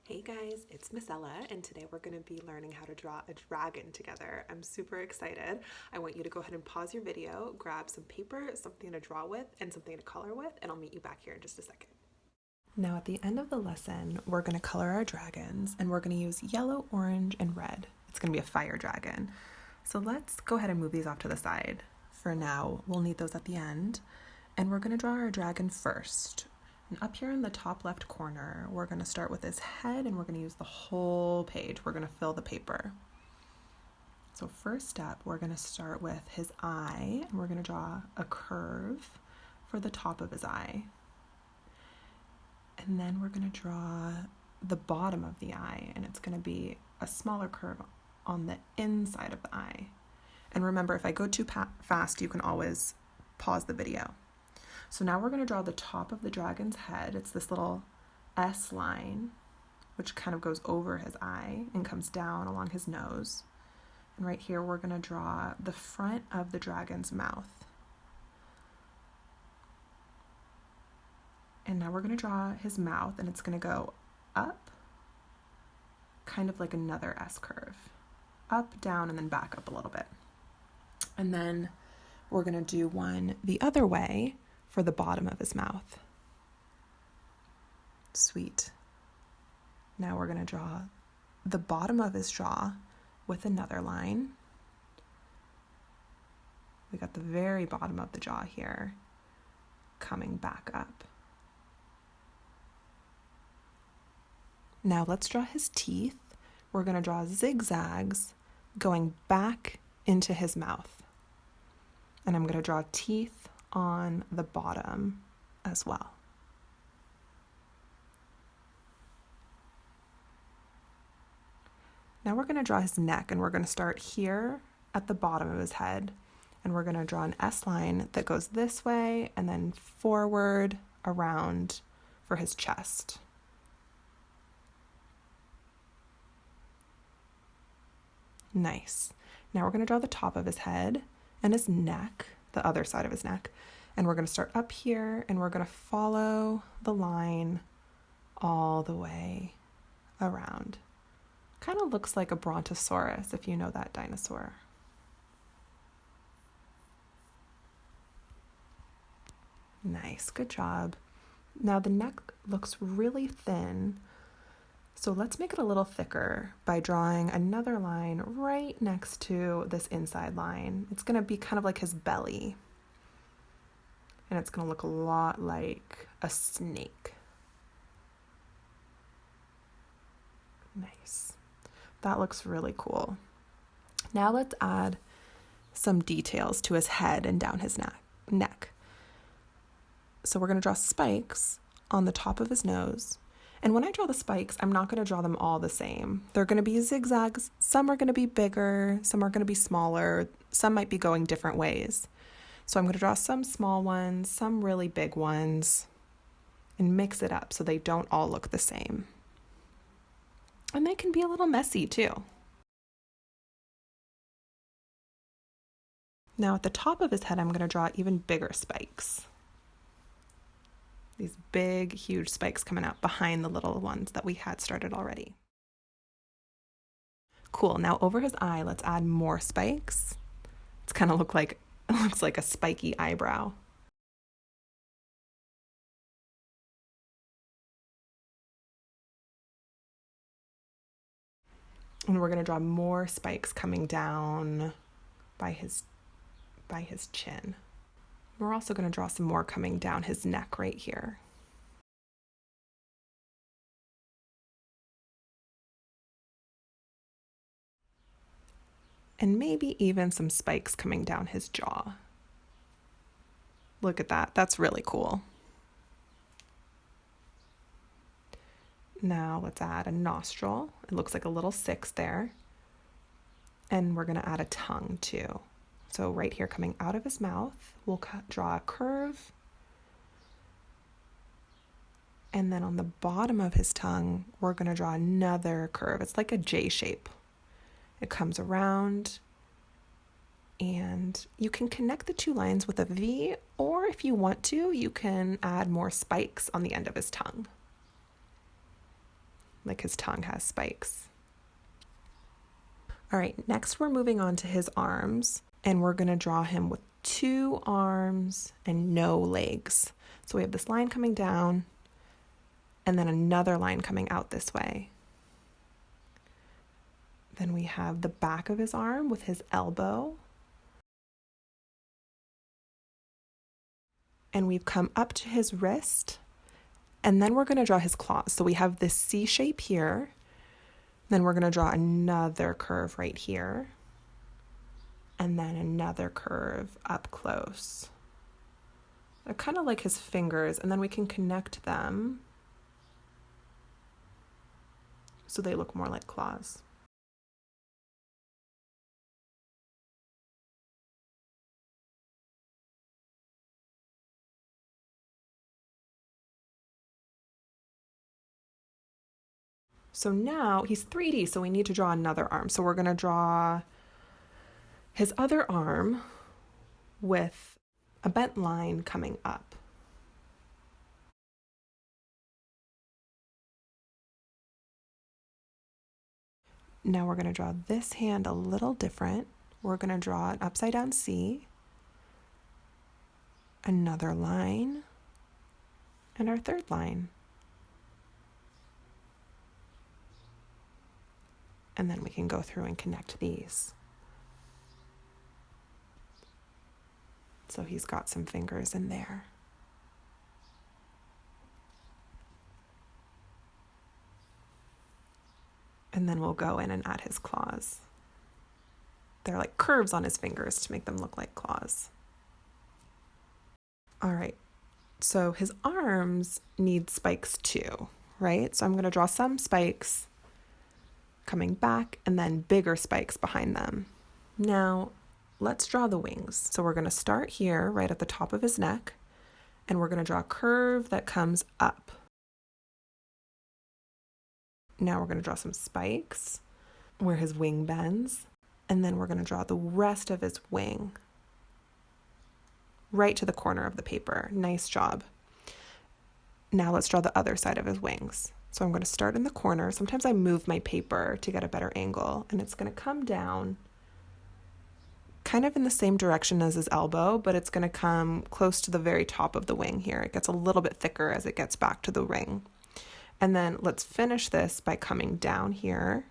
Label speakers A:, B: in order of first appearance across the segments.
A: Hey guys, it's Miss Ella, and today we're going to be learning how to draw a dragon together. I'm super excited. I want you to go ahead and pause your video, grab some paper, something to draw with, and something to color with, and I'll meet you back here in just a second. Now at the end of the lesson, we're going to color our dragons, and we're going to use yellow, orange, and red. It's going to be a fire dragon. So let's go ahead and move these off to the side. For now, we'll need those at the end, and we're going to draw our dragon first. And up here in the top left corner, we're going to start with his head and we're going to use the whole page. We're going to fill the paper. So first step, we're going to start with his eye and we're going to draw a curve for the top of his eye. And then we're going to draw the bottom of the eye, and it's going to be a smaller curve on the inside of the eye. And remember, if I go too fast, you can always pause the video. So now we're going to draw the top of the dragon's head. It's this little S line, which kind of goes over his eye and comes down along his nose. And right here, we're going to draw the front of the dragon's mouth. And now we're going to draw his mouth, and it's going to go up, kind of like another S curve. Up, down, and then back up a little bit. And then we're going to do one the other way for the bottom of his mouth. Sweet. Now we're going to draw the bottom of his jaw with another line. We got the very bottom of the jaw here coming back up. Now let's draw his teeth. We're going to draw zigzags going back into his mouth. And I'm going to draw teeth on the bottom as well. Now we're going to draw his neck, and we're going to start here at the bottom of his head, and we're going to draw an S line that goes this way and then forward around for his chest. Nice. Now we're going to draw the top of his head and his neck, the other side of his neck. And we're going to start up here, and we're going to follow the line all the way around. Kind of looks like a brontosaurus, if you know that dinosaur. Nice, good job. Now the neck looks really thin, so let's make it a little thicker by drawing another line right next to this inside line. It's going to be kind of like his belly. And it's going to look a lot like a snake. Nice. That looks really cool. Now let's add some details to his head and down his neck. So we're going to draw spikes on the top of his nose. And when I draw the spikes, I'm not going to draw them all the same. They're going to be zigzags. Some are going to be bigger. Some are going to be smaller. Some might be going different ways. So I'm going to draw some small ones, some really big ones, and mix it up so they don't all look the same. And they can be a little messy too. Now at the top of his head, I'm going to draw even bigger spikes. These big, huge spikes coming out behind the little ones that we had started already. Cool. Now over his eye, let's add more spikes. It's kind of looks like a spiky eyebrow. And we're going to draw more spikes coming down by his chin. We're also going to draw some more coming down his neck right here. And maybe even some spikes coming down his jaw. Look at that. That's really cool. Now let's add a nostril. It looks like a little 6 there. And we're going to add a tongue too. So right here coming out of his mouth, we'll draw a curve. And then on the bottom of his tongue, we're going to draw another curve. It's like a J shape. It comes around, and you can connect the two lines with a V, or if you want to, you can add more spikes on the end of his tongue. like his tongue has spikes. All right, next we're moving on to his arms, and we're going to draw him with 2 arms and no legs. So we have this line coming down and then another line coming out this way. Then we have the back of his arm with his elbow. And we've come up to his wrist, and then we're going to draw his claws. So we have this C shape here. Then we're going to draw another curve right here, and then another curve up close. They're kind of like his fingers, and then we can connect them so they look more like claws. So now he's 3D, so we need to draw another arm. So we're going to draw his other arm with a bent line coming up. Now we're going to draw this hand a little different. We're going to draw an upside down C, another line, and our third line. And then we can go through and connect these. So he's got some fingers in there. And then we'll go in and add his claws. They're like curves on his fingers to make them look like claws. All right, so his arms need spikes too, right? So I'm going to draw some spikes coming back and then bigger spikes behind them. Now, let's draw the wings. So we're going to start here right at the top of his neck, and we're going to draw a curve that comes up. Now we're going to draw some spikes where his wing bends, and then we're going to draw the rest of his wing right to the corner of the paper. Nice job. Now let's draw the other side of his wings. So I'm going to start in the corner. Sometimes I move my paper to get a better angle, and it's going to come down kind of in the same direction as his elbow, but it's going to come close to the very top of the wing here. It gets a little bit thicker as it gets back to the ring. And then let's finish this by coming down here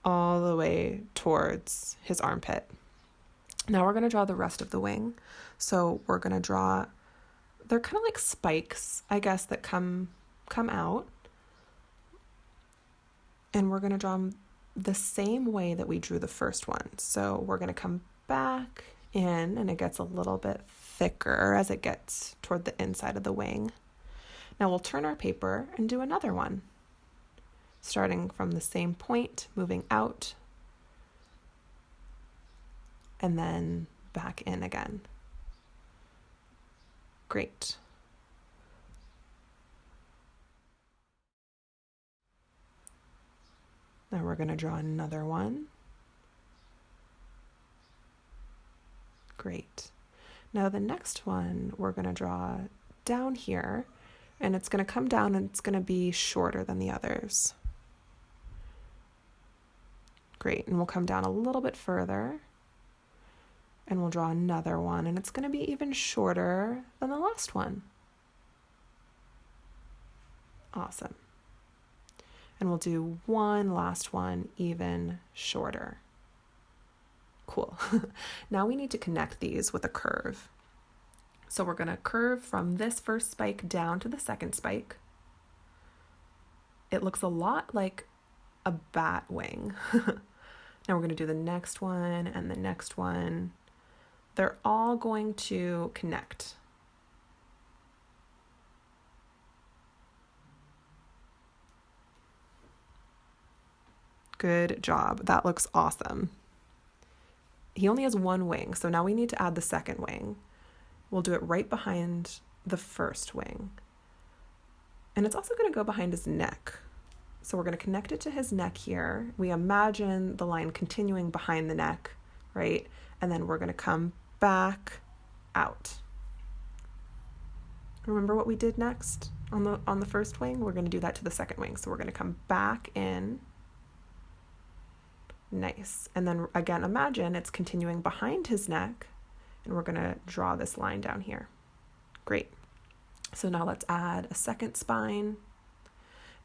A: all the way towards his armpit. Now we're going to draw the rest of the wing. So we're going to draw, they're kind of like spikes, I guess, that come out. And we're going to draw them the same way that we drew the first one. So we're going to come back in, and it gets a little bit thicker as it gets toward the inside of the wing. Now we'll turn our paper and do another one, starting from the same point, moving out, and then back in again. Great. Now we're going to draw another one. Great. Now the next one we're going to draw down here, and it's going to come down and it's going to be shorter than the others. Great. And we'll come down a little bit further, and we'll draw another one, and it's going to be even shorter than the last one. Awesome. And we'll do one last one even shorter. Cool. Now we need to connect these with a curve. So we're going to curve from this first spike down to the second spike. It looks a lot like a bat wing. Now we're going to do the next one and the next one. They're all going to connect. Good job. That looks awesome. He only has one wing, so now we need to add the second wing. We'll do it right behind the first wing. And it's also going to go behind his neck. So we're going to connect it to his neck here. We imagine the line continuing behind the neck, right? And then we're going to come back out. Remember what we did next on the first wing? We're going to do that to the second wing. So we're going to come back in. Nice. And then again, imagine it's continuing behind his neck, and we're going to draw this line down here. Great. So now let's add a second spine.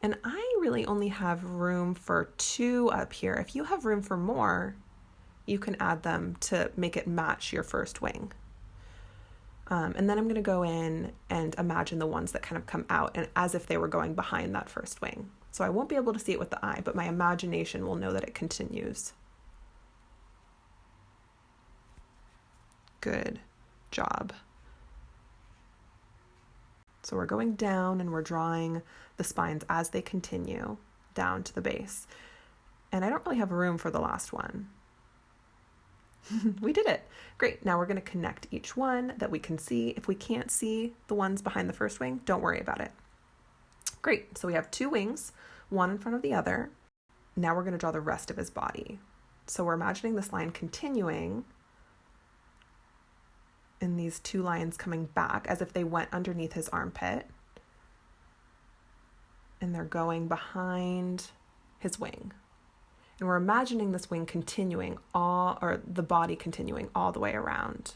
A: And I really only have room for 2 up here. If you have room for more, you can add them to make it match your first wing. And then I'm going to go in and imagine the ones that kind of come out and as if they were going behind that first wing. So I won't be able to see it with the eye, but my imagination will know that it continues. Good job. So we're going down and we're drawing the spines as they continue down to the base. And I don't really have room for the last one. We did it. Great. Now we're going to connect each one that we can see. If we can't see the ones behind the first wing, don't worry about it. Great. So we have 2 wings, one in front of the other. Now we're going to draw the rest of his body. So we're imagining this line continuing and these 2 lines coming back as if they went underneath his armpit. And they're going behind his wing. And we're imagining this wing continuing the body continuing all the way around.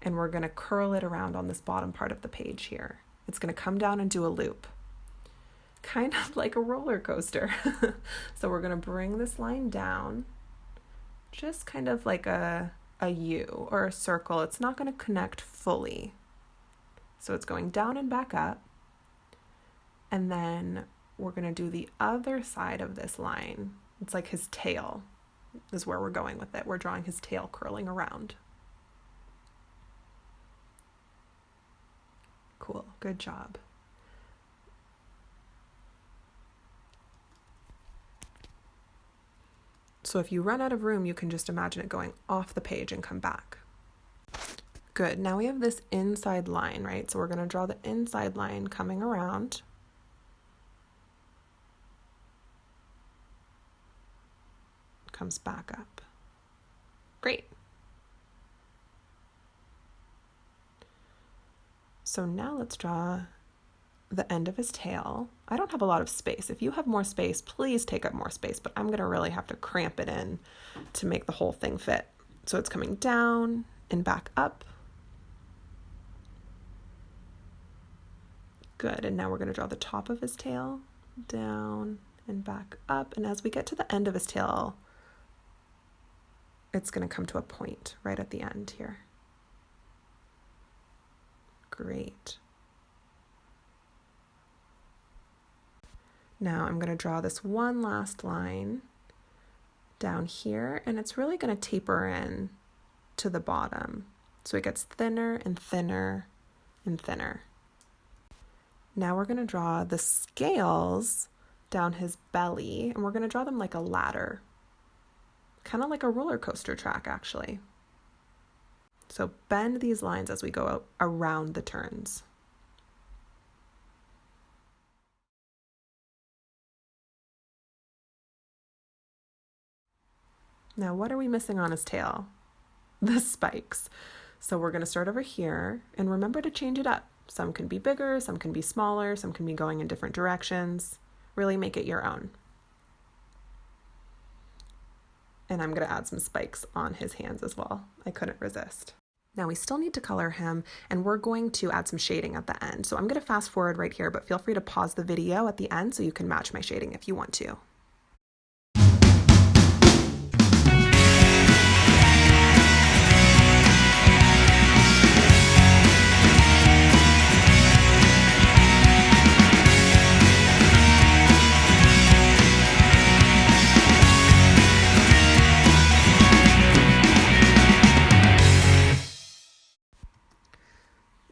A: And we're going to curl it around on this bottom part of the page here. It's going to come down and do a loop. Kind of like a roller coaster. So we're going to bring this line down, just kind of like a U or a circle. It's not going to connect fully. So it's going down and back up. And then we're going to do the other side of this line. It's like his tail is where we're going with it. We're drawing his tail curling around. Cool. Good job. So if you run out of room, you can just imagine it going off the page and come back. Good. Now we have this inside line, right? So we're going to draw the inside line coming around. Comes back up. Great. So now let's draw the end of his tail. I don't have a lot of space. If you have more space, please take up more space, but I'm going to really have to cramp it in to make the whole thing fit. So it's coming down and back up. Good. And now we're going to draw the top of his tail down and back up. And as we get to the end of his tail, it's going to come to a point right at the end here. Great. Now I'm going to draw this one last line down here, and it's really going to taper in to the bottom. So it gets thinner and thinner and thinner. Now we're going to draw the scales down his belly, and we're going to draw them like a ladder. Kind of like a roller coaster track, actually. So bend these lines as we go around the turns. Now, what are we missing on his tail? The spikes. So we're going to start over here, and remember to change it up. Some can be bigger, some can be smaller, some can be going in different directions. Really make it your own. And I'm going to add some spikes on his hands as well. I couldn't resist. Now we still need to color him, and we're going to add some shading at the end. So I'm going to fast forward right here, but feel free to pause the video at the end so you can match my shading if you want to.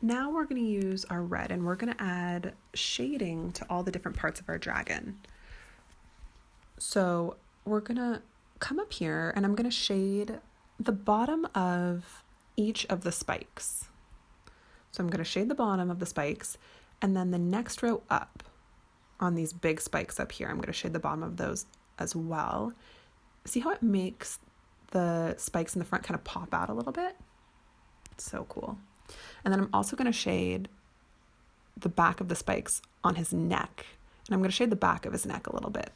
A: Now we're going to use our red, and we're going to add shading to all the different parts of our dragon. So we're going to come up here, and I'm going to shade the bottom of each of the spikes. So I'm going to shade the bottom of the spikes, and then the next row up on these big spikes up here, I'm going to shade the bottom of those as well. See how it makes the spikes in the front kind of pop out a little bit? It's so cool. And then I'm also going to shade the back of the spikes on his neck. And I'm going to shade the back of his neck a little bit.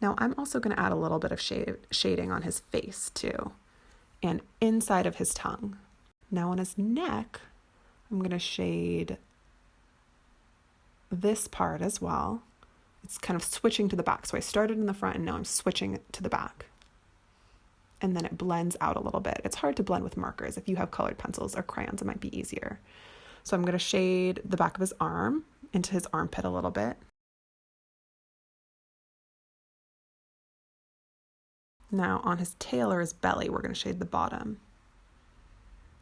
A: Now I'm also going to add a little bit of shading on his face too, and inside of his tongue. Now on his neck, I'm going to shade this part as well. It's kind of switching to the back. So I started in the front and now I'm switching to the back. And then it blends out a little bit. It's hard to blend with markers. If you have colored pencils or crayons, it might be easier. So I'm going to shade the back of his arm into his armpit a little bit. Now on his tail or his belly, we're going to shade the bottom.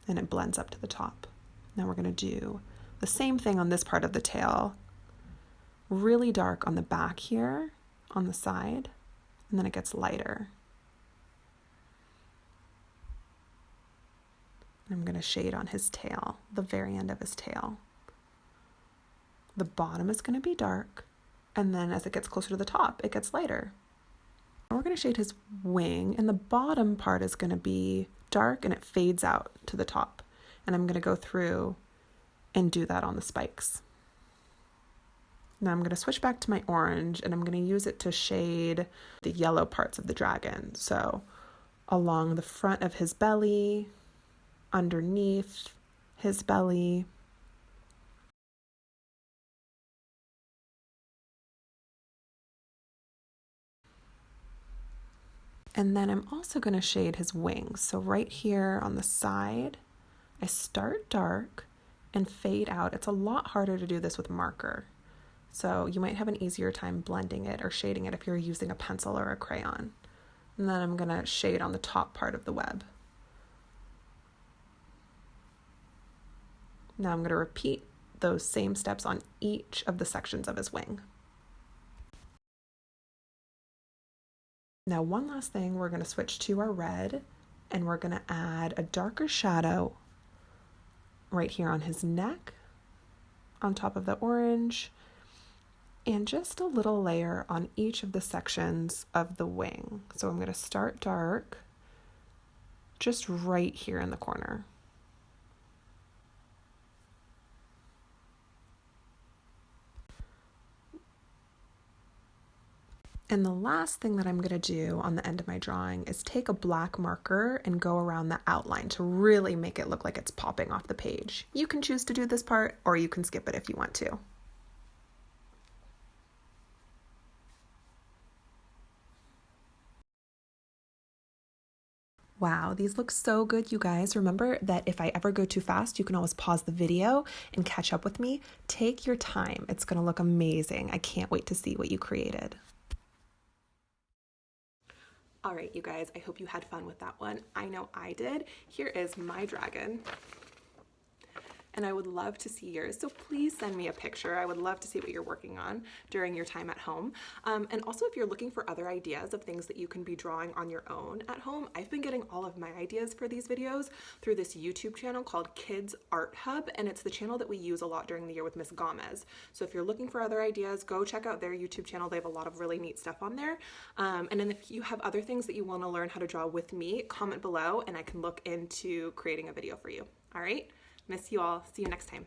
A: And it blends up to the top. Now we're going to do the same thing on this part of the tail. Really dark on the back here, on the side, and then it gets lighter. I'm going to shade on his tail, the very end of his tail. The bottom is going to be dark, and then as it gets closer to the top, it gets lighter. And we're going to shade his wing, and the bottom part is going to be dark, and it fades out to the top. And I'm going to go through and do that on the spikes. Now I'm going to switch back to my orange, and I'm going to use it to shade the yellow parts of the dragon. So along the front of his belly, underneath his belly. And then I'm also going to shade his wings. So right here on the side, I start dark and fade out. It's a lot harder to do this with marker. So you might have an easier time blending it or shading it if you're using a pencil or a crayon. And then I'm going to shade on the top part of the web. Now I'm going to repeat those same steps on each of the sections of his wing. Now one last thing, we're going to switch to our red, and we're going to add a darker shadow right here on his neck, on top of the orange, and just a little layer on each of the sections of the wing. So I'm going to start dark, just right here in the corner. And the last thing that I'm going to do on the end of my drawing is take a black marker and go around the outline to really make it look like it's popping off the page. You can choose to do this part, or you can skip it if you want to. Wow, these look so good, you guys. Remember that if I ever go too fast, you can always pause the video and catch up with me. Take your time. It's going to look amazing. I can't wait to see what you created. All right, you guys, I hope you had fun with that one. I know I did. Here is my dragon. And I would love to see yours. So please send me a picture. I would love to see what you're working on during your time at home. And also if you're looking for other ideas of things that you can be drawing on your own at home, I've been getting all of my ideas for these videos through this YouTube channel called Kids Art Hub. And it's the channel that we use a lot during the year with Miss Gomez. So if you're looking for other ideas, go check out their YouTube channel. They have a lot of really neat stuff on there. And then if you have other things that you want to learn how to draw with me, comment below and I can look into creating a video for you. All right? Miss you all. See you next time.